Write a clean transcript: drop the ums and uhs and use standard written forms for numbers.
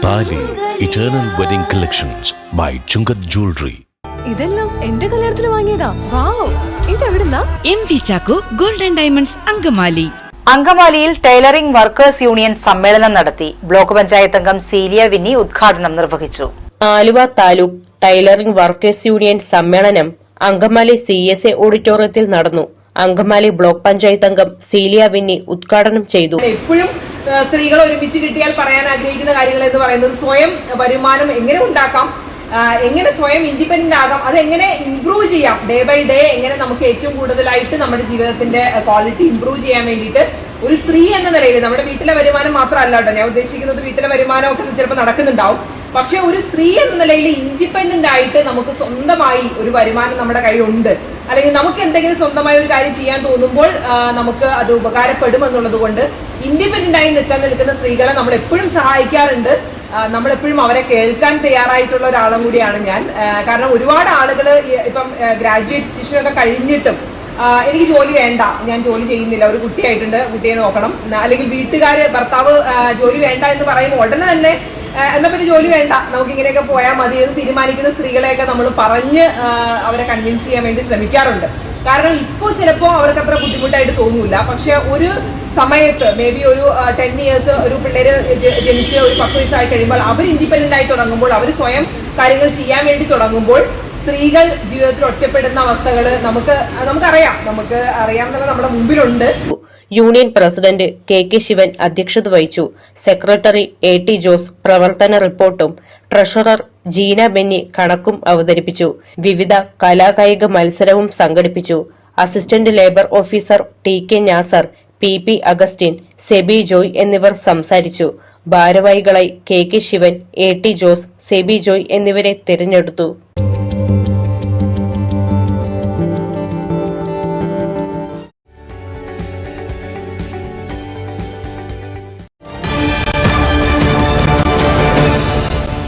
താലി eternal wedding collections by Chungath jewellery. ഇതെല്ലാം എന്റെ കല്യാണത്തിന് വാങ്ങിയതാ. വാവ്, ഇതെവിടുന്നാ? MV Chacko golden diamonds Angamaly. അങ്കമാലിയിൽ ടൈലറിംഗ് വർക്കേഴ്സ് യൂണിയൻ സമ്മേളനം നടത്തി. ബ്ലോക്ക് പഞ്ചായത്ത് അംഗം സീലിയ വിന്നി ഉദ്ഘാടനം നിർവഹിച്ചു. Aluva taluk tailoring workers union സമ്മേളനം അങ്കമാലി CSA ഓഡിറ്റോറിയത്തിൽ നടന്നു. അങ്കമാലി ബ്ലോക്ക് പഞ്ചായത്ത് അംഗം സീലിയ വിന്നി ഉദ്ഘാടനം ചെയ്തു. എപ്പോഴും സ്ത്രീകൾ ഒരുമിച്ച് കിട്ടിയാൽ പറയാൻ ആഗ്രഹിക്കുന്ന കാര്യങ്ങൾ എന്ന് പറയുന്നത് സ്വയം വരുമാനം എങ്ങനെ ഉണ്ടാക്കാം, എങ്ങനെ സ്വയം ഇൻഡിപെൻഡന്റ് ആകാം, അത് എങ്ങനെ ഇംപ്രൂവ് ചെയ്യാം, ഡേ ബൈ ഡേ എങ്ങനെ നമുക്ക് ഏറ്റവും കൂടുതലായിട്ട് നമ്മുടെ ജീവിതത്തിന്റെ ക്വാളിറ്റി ഇംപ്രൂവ് ചെയ്യാൻ വേണ്ടിയിട്ട് ഒരു സ്ത്രീ എന്ന നിലയിൽ നമ്മുടെ വീട്ടിലെ വരുമാനം മാത്രമല്ല കേട്ടോ ഞാൻ ഉദ്ദേശിക്കുന്നത്, വീട്ടിലെ വരുമാനമൊക്കെ ചിലപ്പോൾ നടക്കുന്നുണ്ടാവും. പക്ഷെ ഒരു സ്ത്രീ എന്ന നിലയിൽ ഇൻഡിപെൻഡന്റ് ആയിട്ട് നമുക്ക് സ്വന്തമായി ഒരു വരുമാനം നമ്മുടെ കയ്യിലുണ്ട്, അല്ലെങ്കിൽ നമുക്ക് എന്തെങ്കിലും സ്വന്തമായി ഒരു കാര്യം ചെയ്യാൻ തോന്നുമ്പോൾ നമുക്ക് അത് ഉപകാരപ്പെടും എന്നുള്ളത് കൊണ്ട് ഇൻഡിപെൻഡന്റ് ആയി നിൽക്കുന്ന സ്ത്രീകളെ നമ്മൾ എപ്പോഴും സഹായിക്കാറുണ്ട്. നമ്മളെപ്പോഴും അവരെ കേൾക്കാൻ തയ്യാറായിട്ടുള്ള ഒരാളും കൂടിയാണ് ഞാൻ. കാരണം ഒരുപാട് ആളുകൾ ഇപ്പം ഗ്രാജുവേഷനൊക്കെ കഴിഞ്ഞിട്ടും എനിക്ക് ജോലി വേണ്ട, ഞാൻ ജോലി ചെയ്യുന്നില്ല, ഒരു കുട്ടിയായിട്ടുണ്ട്, കുട്ടിയെ നോക്കണം, അല്ലെങ്കിൽ വീട്ടുകാര് ഭർത്താവ് ജോലി വേണ്ട എന്ന് പറയുമ്പോൾ ഉടനെ തന്നെ എന്നാ പിന്നെ ജോലി വേണ്ട, നമുക്ക് ഇങ്ങനെയൊക്കെ പോയാൽ മതി എന്ന് തീരുമാനിക്കുന്ന സ്ത്രീകളെയൊക്കെ നമ്മൾ പറഞ്ഞ് അവരെ കൺവിൻസ് ചെയ്യാൻ വേണ്ടി ശ്രമിക്കാറുണ്ട്. കാരണം ഇപ്പോൾ ചിലപ്പോൾ അവർക്ക് അത്ര ബുദ്ധിമുട്ടായിട്ട് തോന്നൂല, പക്ഷെ ഒരു സമയത്ത് മേ ബി ഒരു 10 years ഒരു പിള്ളേര് ജനിച്ച് ഒരു 10 വയസ്സായി കഴിയുമ്പോൾ അവർ ഇൻഡിപെൻഡന്റ് ആയി തുടങ്ങുമ്പോൾ, അവർ സ്വയം കാര്യങ്ങൾ ചെയ്യാൻ വേണ്ടി തുടങ്ങുമ്പോൾ സ്ത്രീകൾ ജീവിതത്തിൽ ഒറ്റപ്പെടുന്ന അവസ്ഥകൾ നമുക്കറിയാം നമ്മുടെ മുമ്പിലുണ്ട്. യൂണിയൻ പ്രസിഡന്റ് KK ശിവൻ അധ്യക്ഷത വഹിച്ചു. സെക്രട്ടറി AT ജോസ് പ്രവർത്തന റിപ്പോർട്ടും ട്രഷറർ ജീന ബെന്നി കണക്കും അവതരിപ്പിച്ചു. വിവിധ കലാകായിക മത്സരവും സംഘടിപ്പിച്ചു. Assistant labour officer TK Nasar, PP Augustine, Sebi Joy എന്നിവർ സംസാരിച്ചു. ഭാരവാഹികളായി KK ശിവൻ, AT ജോസ്, സെബി ജോയ് എന്നിവരെ തിരഞ്ഞെടുത്തു.